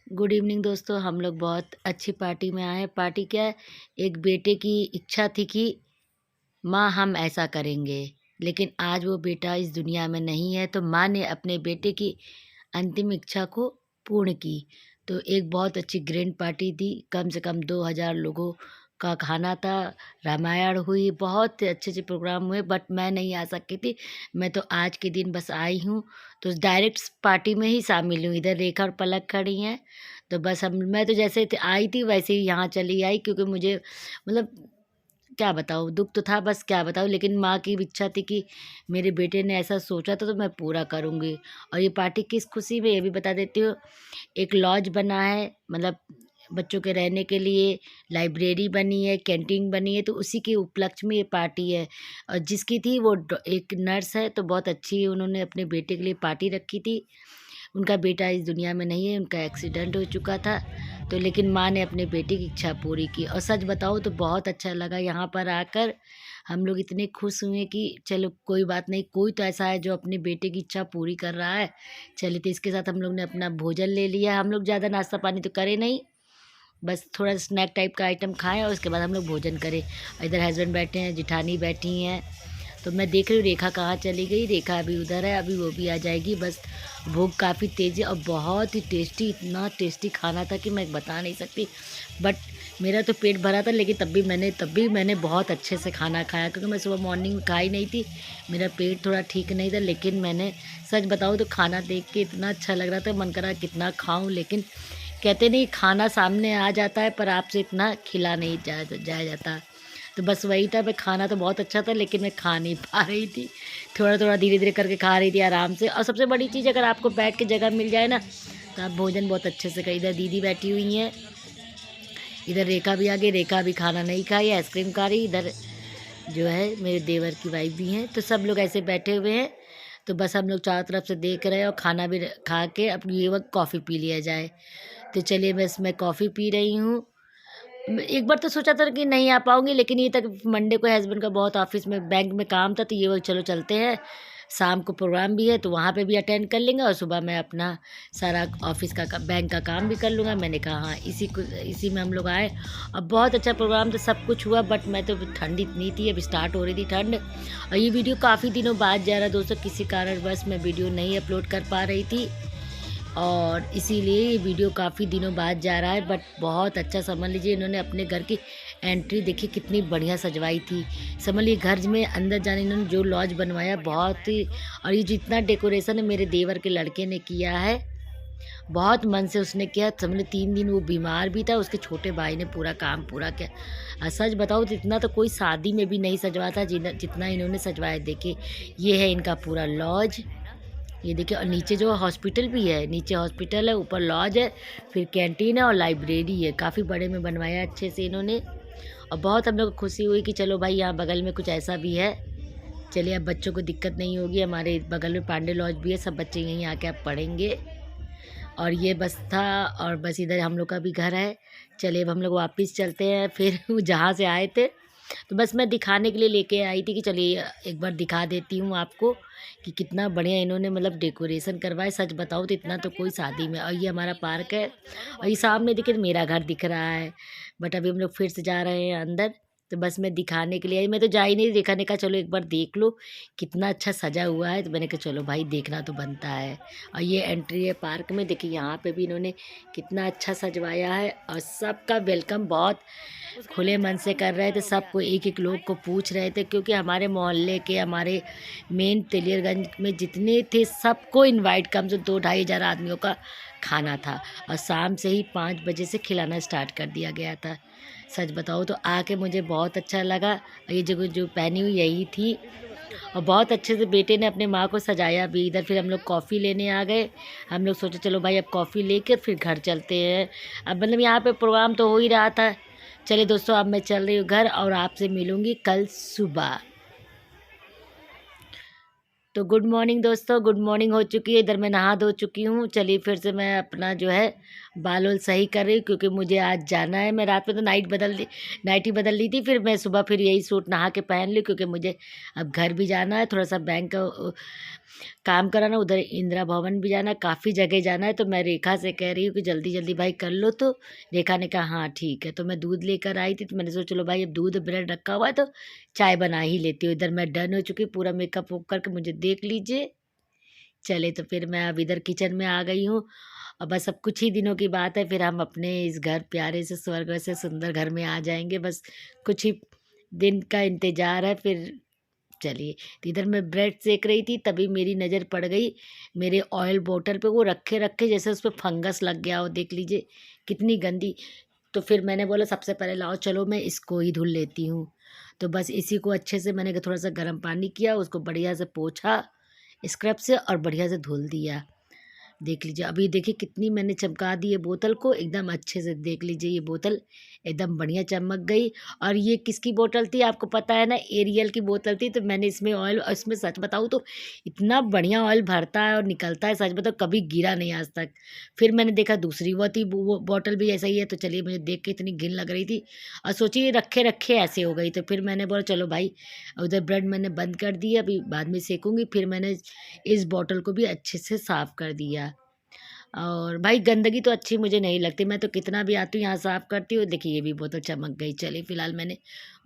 Good evening दोस्तों। हम लोग बहुत अच्छी पार्टी में आए हैं। पार्टी क्या है, एक बेटे की इच्छा थी कि माँ हम ऐसा करेंगे, लेकिन आज वो बेटा इस दुनिया में नहीं है, तो माँ ने अपने बेटे की अंतिम इच्छा को पूर्ण की। तो एक बहुत अच्छी ग्रैंड पार्टी थी, कम से कम 2000 लोगों का खाना था। रामायण हुई, बहुत अच्छे अच्छे प्रोग्राम हुए, बट मैं नहीं आ सकी थी। मैं तो आज के दिन बस आई हूँ, तो डायरेक्ट पार्टी में ही शामिल हूँ। इधर रेखा और पलक खड़ी हैं, तो बस हम मैं तो जैसे आई थी वैसे ही यहाँ चली आई, क्योंकि मुझे मतलब क्या बताऊँ, दुःख तो था, बस क्या बताऊँ, लेकिन माँ की इच्छा थी कि मेरे बेटे ने ऐसा सोचा था तो मैं पूरा करूँगी। और ये पार्टी किस खुशी में, ये भी बता देती हूँ। एक लॉज बना है, मतलब बच्चों के रहने के लिए, लाइब्रेरी बनी है, कैंटीन बनी है, तो उसी के उपलक्ष्य में ये पार्टी है। और जिसकी थी वो एक नर्स है, तो बहुत अच्छी उन्होंने अपने बेटे के लिए पार्टी रखी थी। उनका बेटा इस दुनिया में नहीं है, उनका एक्सीडेंट हो चुका था, तो लेकिन माँ ने अपने बेटे की इच्छा पूरी की। और सच बताऊँ तो बहुत अच्छा लगा यहाँ पर आकर। हम लोग इतने खुश हुए कि चलो कोई बात नहीं, कोई तो ऐसा है जो अपने बेटे की इच्छा पूरी कर रहा है। चलिए, तो इसके साथ हम लोग ने अपना भोजन ले लिया। हम लोग ज़्यादा नाश्ता पानी तो करे नहीं, बस थोड़ा स्नैक टाइप का आइटम खाएँ और उसके बाद हम लोग भोजन करें। इधर हस्बैंड बैठे हैं, जिठानी बैठी हैं, तो मैं देख रही हूँ रेखा कहाँ चली गई। रेखा अभी उधर है, अभी वो भी आ जाएगी। बस भूख काफ़ी तेज़ है और बहुत ही टेस्टी, इतना टेस्टी खाना था कि मैं बता नहीं सकती। बट मेरा तो पेट भरा था, लेकिन तब भी मैंने बहुत अच्छे से खाना खाया, क्योंकि मैं सुबह मॉर्निंग में खाई नहीं थी। मेरा पेट थोड़ा ठीक नहीं था, लेकिन मैंने सच बताऊँ तो खाना देख के इतना अच्छा लग रहा था, मन करा कितना खाऊं। लेकिन कहते नहीं, खाना सामने आ जाता है पर आपसे इतना खिला नहीं जाया जाता। तो बस वही था, मैं खाना तो बहुत अच्छा था, लेकिन मैं खा नहीं पा रही थी। थोड़ा थोड़ा धीरे धीरे करके खा रही थी आराम से। और सबसे बड़ी चीज़, अगर आपको बैठ के जगह मिल जाए ना, तो आप भोजन बहुत अच्छे से करें। इधर दीदी बैठी हुई हैं, इधर रेखा भी आ गई। रेखा भी खाना नहीं खाई, आइसक्रीम खा रही। इधर जो है मेरे देवर की वाइफ भी हैं, तो सब लोग ऐसे बैठे हुए हैं। तो बस हम लोग चारों तरफ से देख रहे हैं, और खाना भी खा के अब ये वक्त कॉफ़ी पी लिया जाए। तो चलिए, बस मैं कॉफ़ी पी रही हूँ। एक बार तो सोचा था कि नहीं आ पाऊँगी, लेकिन ये तक मंडे को हस्बैंड का बहुत ऑफिस में बैंक में काम था, तो ये वो चलो चलते हैं। शाम को प्रोग्राम भी है, तो वहाँ पे भी अटेंड कर लेंगे, और सुबह मैं अपना सारा ऑफिस का बैंक का काम भी कर लूँगा। मैंने कहा हाँ, इसी में हम लोग आए। और बहुत अच्छा प्रोग्राम था, सब कुछ हुआ, बट मैं तो ठंड इतनी थी, अब स्टार्ट हो रही थी ठंड। और ये वीडियो काफ़ी दिनों बाद जा रहा है दोस्तों, किसी कारणवश मैं वीडियो नहीं अपलोड कर पा रही थी, और इसीलिए ये वीडियो काफ़ी दिनों बाद जा रहा है। बट बहुत अच्छा, समझ लीजिए इन्होंने अपने घर की एंट्री देखी कितनी बढ़िया सजवाई थी। समझ लीजिए घर में अंदर जाने इन्होंने जो लॉज बनवाया, बहुत ही। और ये जितना डेकोरेशन है मेरे देवर के लड़के ने किया है, बहुत मन से उसने किया। समझ लो 3 दिन वो बीमार भी था, उसके छोटे भाई ने पूरा काम पूरा किया। और सच बताओ तो इतना तो कोई शादी में भी नहीं सजवाया था जितना इन्होंने सजवाया। देखिए, ये है इनका पूरा लॉज, ये देखिए। और नीचे जो हॉस्पिटल भी है, नीचे हॉस्पिटल है, ऊपर लॉज है, फिर कैंटीन है और लाइब्रेरी है। काफ़ी बड़े में बनवाया अच्छे से इन्होंने। और बहुत हम लोग को खुशी हुई कि चलो भाई, यहाँ बगल में कुछ ऐसा भी है। चलिए, अब बच्चों को दिक्कत नहीं होगी। हमारे बगल में पांडे लॉज भी है, सब बच्चे यहीं आके अब पढ़ेंगे। और ये बस था, और बस इधर हम लोग का भी घर है। चलिए, अब हम लोग वापस चलते हैं फिर जहाँ से आए थे। तो बस मैं दिखाने के लिए लेके आई थी कि चलिए एक बार दिखा देती हूँ आपको कि कितना बढ़िया इन्होंने मतलब डेकोरेशन करवाया। सच बताऊँ तो इतना तो कोई शादी में। और ये हमारा पार्क है, और ये सामने देखिए मेरा घर दिख रहा है। बट अभी हम लोग फिर से जा रहे हैं अंदर, तो बस मैं दिखाने के लिए आई। मैं तो जा ही नहीं, दिखाने का चलो एक बार देख लो कितना अच्छा सजा हुआ है। तो मैंने कहा चलो भाई, देखना तो बनता है। और ये एंट्री है पार्क में, देखिए यहाँ पे भी इन्होंने कितना अच्छा सजवाया है। और सबका वेलकम बहुत खुले मन से कर रहे थे। सबको एक एक लोग को पूछ रहे थे, क्योंकि हमारे मोहल्ले के, हमारे मेन तेलियरगंज में जितने थे सबको इनवाइट, कम से 2-2.5 हज़ार आदमियों का खाना था। और शाम से ही 5 बजे से खिलाना स्टार्ट कर दिया गया था। सच बताओ तो आके मुझे बहुत अच्छा लगा। और ये जो जो पहनी हुई यही थी, और बहुत अच्छे से बेटे ने अपने माँ को सजाया भी। इधर फिर हम लोग कॉफ़ी लेने आ गए। हम लोग सोचे चलो भाई अब कॉफ़ी लेकर फिर घर चलते हैं। अब मतलब यहाँ पे प्रोग्राम तो हो ही रहा था। चलिए दोस्तों, अब मैं चल रही हूँ घर, और आपसे मिलूँगी कल सुबह। तो गुड मॉर्निंग दोस्तों, गुड मॉर्निंग हो चुकी है। इधर मैं नहा धो चुकी हूँ। चलिए फिर से मैं अपना जो है बाल वाल सही कर रही हूँ, क्योंकि मुझे आज जाना है। मैं रात में तो नाइट ही बदल ली थी। फिर मैं सुबह फिर यही सूट नहा के पहन ली, क्योंकि मुझे अब घर भी जाना है, थोड़ा सा बैंक का काम कराना, उधर इंदिरा भवन भी जाना है, काफ़ी जगह जाना है। तो मैं रेखा से कह रही हूँ कि जल्दी जल्दी भाई कर लो। तो रेखा ने कहा हाँ ठीक है। तो मैं दूध लेकर आई थी, तो मैंने सोचा चलो भाई अब दूध ब्रेड रखा हुआ है तो चाय बना ही लेती हूँ। इधर मैं डन हो चुकी, पूरा मेकअप वुप करके मुझे देख लीजिए। चले तो फिर मैं अब इधर किचन में आ गई हूँ। और बस अब कुछ ही दिनों की बात है, फिर हम अपने इस घर प्यारे से स्वर्ग से सुंदर घर में आ जाएंगे। बस कुछ ही दिन का इंतजार है। फिर चलिए, तो इधर मैं ब्रेड सेक रही थी, तभी मेरी नज़र पड़ गई मेरे ऑयल बोतल पे। वो रखे रखे जैसे उस पर फंगस लग गया हो, देख लीजिए कितनी गंदी। तो फिर मैंने बोला सबसे पहले लाओ चलो मैं इसको ही धुल लेती हूँ। तो बस इसी को अच्छे से मैंने थोड़ा सा गर्म पानी किया, उसको बढ़िया से पोंछा स्क्रब से और बढ़िया से धुल दिया। देख लीजिए अभी देखिए कितनी मैंने चमका दी है बोतल को, एकदम अच्छे से। देख लीजिए ये बोतल एकदम बढ़िया चमक गई। और ये किसकी बोतल थी आपको पता है ना, एरियल की बोतल थी। तो मैंने इसमें ऑयल, और इसमें सच बताऊँ तो इतना बढ़िया ऑयल भरता है और निकलता है, सच बताओ कभी गिरा नहीं आज तक। फिर मैंने देखा दूसरी वो थी, वो बोतल भी ऐसा ही है। तो चलिए, मुझे देख के इतनी घिन लग रही थी और सोचिए रखे रखे ऐसे हो गई। तो फिर मैंने बोला चलो भाई, उधर ब्रेड मैंने बंद कर दिया, अभी बाद में सेकूंगी। फिर मैंने इस बॉटल को भी अच्छे से साफ़ कर दिया। और भाई गंदगी तो अच्छी मुझे नहीं लगती, मैं तो कितना भी आती हूँ यहाँ साफ़ करती हूँ। देखिए ये भी बोतल चमक गई। चलिए फिलहाल मैंने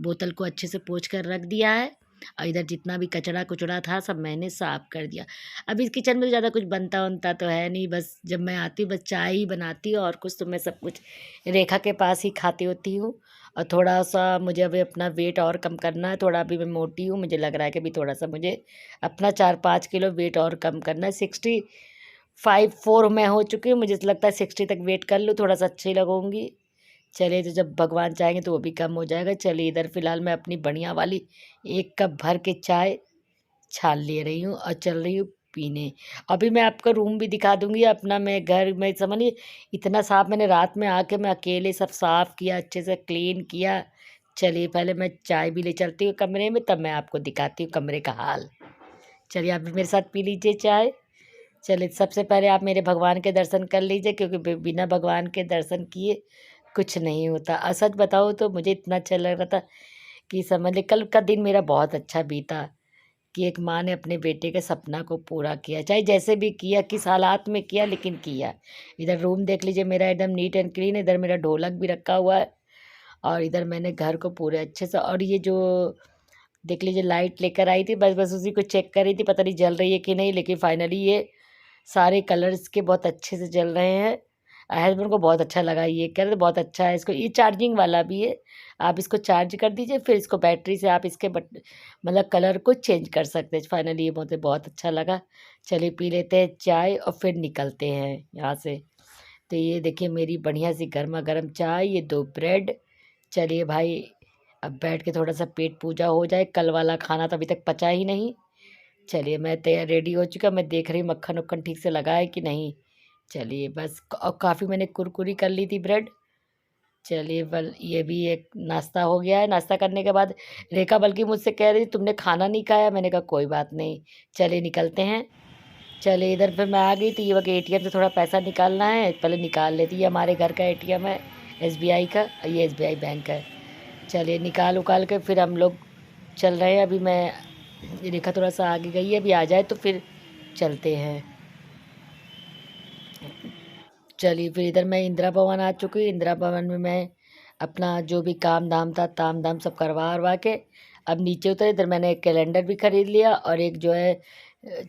बोतल को अच्छे से पोंछ कर रख दिया है। और इधर जितना भी कचरा कुचड़ा था सब मैंने साफ़ कर दिया। अब इस किचन में ज़्यादा कुछ बनता उनता तो है नहीं, बस जब मैं आती हूँ बस चाय ही बनाती हूँ, और कुछ तो मैं सब कुछ रेखा के पास ही खाती होती हूँ। और थोड़ा सा मुझे अभी अपना वेट और कम करना है। थोड़ा अभी मैं मोटी हूँ, मुझे लग रहा है कि अभी थोड़ा सा मुझे अपना 4-5 किलो वेट और कम करना है। 65-4 मैं हो चुकी हूँ, मुझे तो लगता है 60 तक वेट कर लूँ, थोड़ा सा अच्छी लगूंगी। चलिए, तो जब भगवान चाहेंगे तो वो भी कम हो जाएगा। चलिए इधर फिलहाल मैं अपनी बढ़िया वाली 1 कप भर के चाय छान ले रही हूँ और चल रही हूँ पीने। अभी मैं आपका रूम भी दिखा दूंगी अपना। मैं घर में समझिए इतना साफ, मैंने रात में आके मैं अकेले सब साफ किया, अच्छे से क्लीन किया। चलिए पहले मैं चाय भी ले चलती हूँ कमरे में, तब मैं आपको दिखाती हूँ कमरे का हाल। चलिए आप भी मेरे साथ पी लीजिए चाय। चलिए सबसे पहले आप मेरे भगवान के दर्शन कर लीजिए, क्योंकि बिना भगवान के दर्शन किए कुछ नहीं होता। और सच बताऊँ तो मुझे इतना अच्छा लग रहा था कि समझ लीजिए कल का दिन मेरा बहुत अच्छा बीता, कि एक माँ ने अपने बेटे के सपना को पूरा किया, चाहे जैसे भी किया, किस हालात में किया, लेकिन किया। इधर रूम देख लीजिए मेरा एकदम नीट एंड क्लीन। इधर मेरा ढोलक भी रखा हुआ है, और इधर मैंने घर को पूरे अच्छे से, और ये जो देख लीजिए लाइट लेकर आई थी, बस बस उसी को चेक कर रही थी, पता नहीं जल रही है कि नहीं। लेकिन फाइनली ये सारे कलर्स के बहुत अच्छे से जल रहे हैं। हस्बैंड को बहुत अच्छा लगा, ये कह रहे थे बहुत अच्छा है। इसको ये चार्जिंग वाला भी है, आप इसको चार्ज कर दीजिए, फिर इसको बैटरी से आप इसके मतलब कलर को चेंज कर सकते हैं। फाइनली ये मुझे बहुत अच्छा लगा। चलिए पी लेते हैं चाय और फिर निकलते हैं यहाँ से। तो ये देखिए मेरी बढ़िया सी गर्मा गर्म चाय, ये 2 ब्रेड। चलिए भाई अब बैठ के थोड़ा सा पेट पूजा हो जाए, कल वाला खाना तो अभी तक पचा ही नहीं। चलिए मैं तैयार रेडी हो चुका, मैं देख रही हूँ मक्खन उक्खन ठीक से लगा है कि नहीं। चलिए बस, और काफ़ी मैंने कुरकुरी कर ली थी ब्रेड। चलिए बल ये भी एक नाश्ता हो गया है। नाश्ता करने के बाद रेखा बल्कि मुझसे कह रही थी तुमने खाना नहीं खाया, मैंने कहा कोई बात नहीं, चलिए निकलते हैं। चलिए इधर फिर मैं आ गई, तो ये वक्त एटीएम से थोड़ा पैसा निकालना है, पहले निकाल लेती है। हमारे घर का एटीएम है एसबीआई का, ये एसबीआई बैंक है। चलिए निकाल उकाल के फिर हम लोग चल रहे हैं। अभी मैं रेखा थोड़ा सा आगे गई है, अभी आ जाए तो फिर चलते हैं। चलिए फिर इधर मैं इंदिरा भवन आ चुकी हूँ। इंदिरा भवन में मैं अपना जो भी काम धाम था, ताम धाम सब करवा वरवा के अब नीचे उतरे। इधर मैंने एक कैलेंडर भी ख़रीद लिया, और एक जो है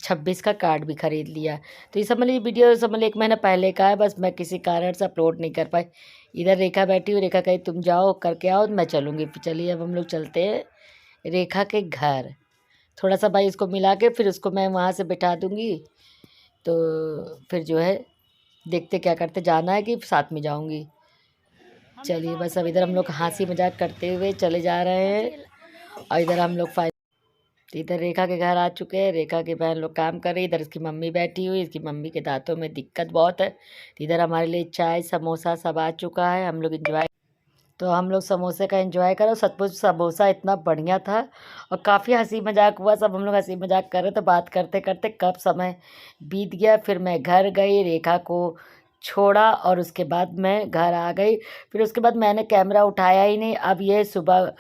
26 का कार्ड भी ख़रीद लिया। तो ये सब मतलब वीडियो सब मतलब 1 महीना पहले का है, बस मैं किसी कारण से अपलोड नहीं कर पाई। इधर रेखा बैठी हुई, रेखा कही तुम जाओ करके आओ, मैं चलूँगी। चलिए अब हम लोग चलते हैं रेखा के घर। थोड़ा सा भाई उसको मिला के फिर उसको मैं वहाँ से बिठा दूँगी। तो फिर जो है देखते क्या करते, जाना है कि साथ में जाऊंगी। चलिए बस अब इधर हम लोग हंसी मजाक करते हुए चले जा रहे हैं, और इधर हम लोग इधर रेखा के घर आ चुके हैं। रेखा के बहन लोग काम कर रही है, इधर इसकी मम्मी बैठी हुई, इसकी मम्मी के दांतों में दिक्कत बहुत है। इधर हमारे लिए चाय समोसा सब आ चुका है, हम लोग इंजॉय। तो हम लोग समोसे का एंजॉय करो। सचमुच समोसा इतना बढ़िया था और काफ़ी हंसी मजाक हुआ। सब हम लोग हंसी मजाक कर रहे थे, बात करते करते कब समय बीत गया। फिर मैं घर गई, रेखा को छोड़ा और उसके बाद मैं घर आ गई। फिर उसके बाद मैंने कैमरा उठाया ही नहीं। अब ये सुबह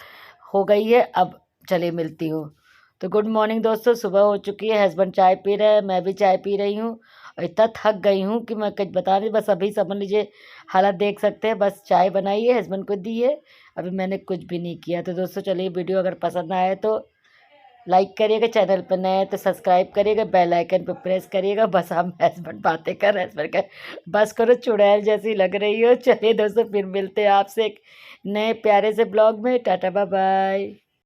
हो गई है, अब चलिए मिलती हूँ। तो गुड मॉर्निंग दोस्तों, सुबह हो चुकी है, हस्बैंड चाय पी रहे हैं, मैं भी चाय पी रही हूँ और इतना थक गई हूँ कि मैं कुछ बता नहीं। बस अभी समझ लीजिए हालत देख सकते हैं, बस चाय बनाई है, हस्बैंड को दी है, अभी मैंने कुछ भी नहीं किया। तो दोस्तों चलिए, वीडियो अगर पसंद आए तो लाइक करिएगा, चैनल पर नए हैं तो सब्सक्राइब करिएगा, बेल आइकन पर प्रेस करिएगा। बस हम हस्बैंड बातें कर, हस्बैंड का बस करो, चुड़ैल जैसी लग रही हो। चलिए दोस्तों, फिर मिलते हैं आपसे एक नए प्यारे से ब्लॉग में। Tata bye bye.